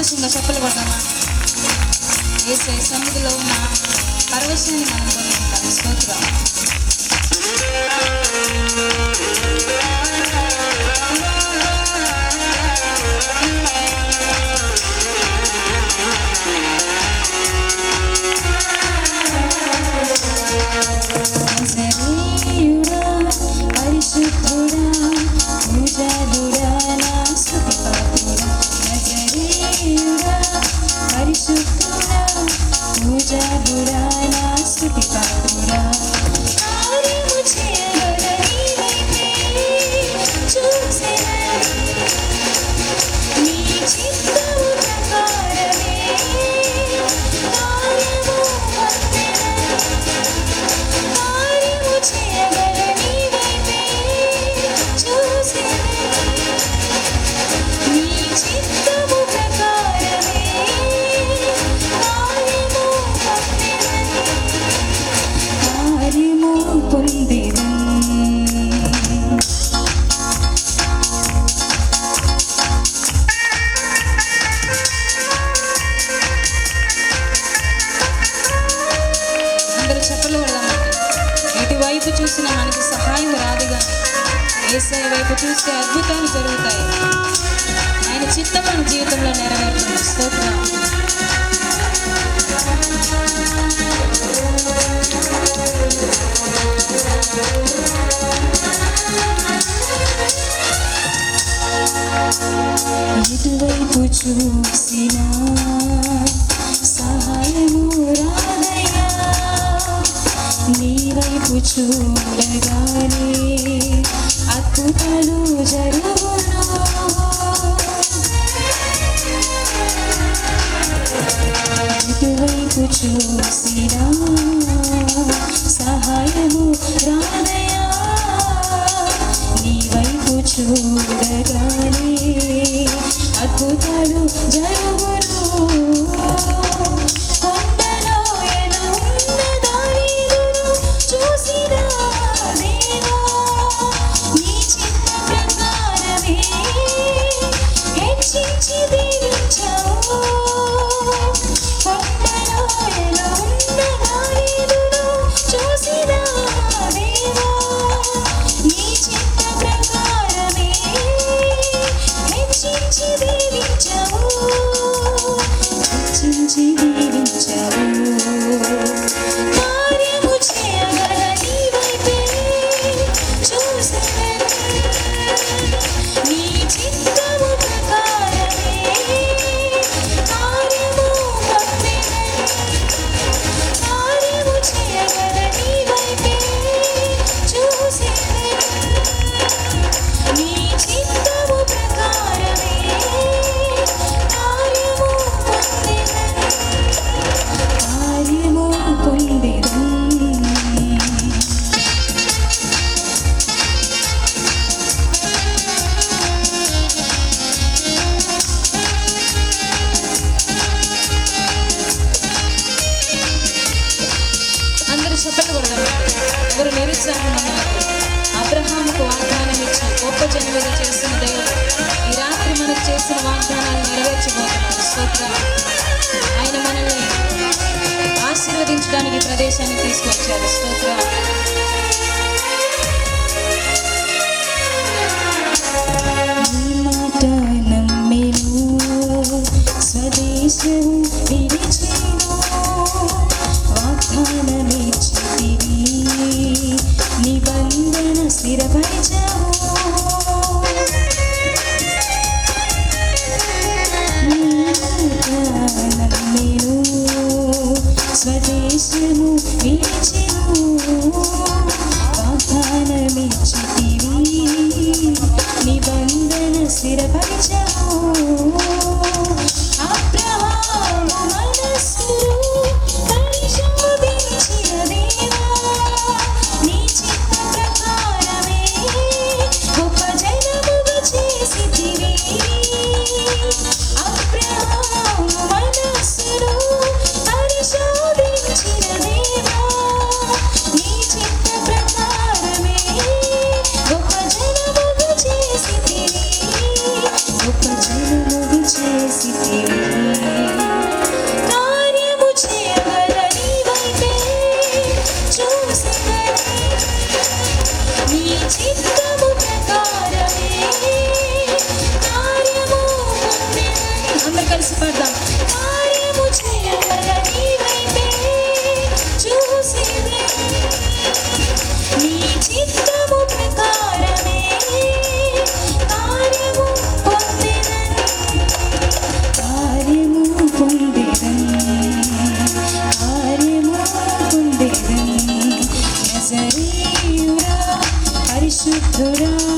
సంతోషంగా చెప్పలు కొడదామా? యేసయ్య సన్నిధిలో ఉన్న పరవశాన్ని మనం పొందుకుంటాం. స్తోత్రం. ఎటువైపు చూసినా మనకి సహాయం రాదుగా. యేసయ్య వైపు చూస్తే అద్భుతాలు జరుగుతాయి. ఆయన చిత్తం మన జీవితంలో నెరవేరుతుంది. స్తోత్రం. ఎటువైపు చూసినా సహాయము రాదయ్యా, నీ వైపు చూడగానే అద్భుతాలు జరుగును. ఎటువైపు చూసినా సహాయము రాదయ్యా, నీ వైపు చూడగానే అద్భుతాలు జరుగును. ఎవరు నిరుత్సాహం అబ్రహాముకు వాగ్దానం ఇచ్చి గొప్ప జనముగా చేసిన దేవుడు ఈ రాత్రి మనకు చేసిన వాగ్దానాలు నెరవేర్చబోతున్నారు. స్తోత్రం. ఆయన మనల్ని ఆశీర్వదించడానికి ప్రదేశాన్ని తీసుకొచ్చారు. స్తోత్రం. స్వదేశము విడిచెను, వాగ్దానమిచ్చితివి, నిబంధన స్థిరపరిచావు. నమ్మెను, స్వదేశము విడిచెను, చిత్తము ప్రకారమే కార్యము పొందెదను. అందరూ కలిసి పాడదాం. కార్యము చేయగల నీ వైపే చూసేదను. నీ చిత్తము ప్రకారమే కార్యము పొందెదను. కార్యము పొందెదను. కార్యము పొందెదను. నజరేయుడా పరిశుద్ధుడా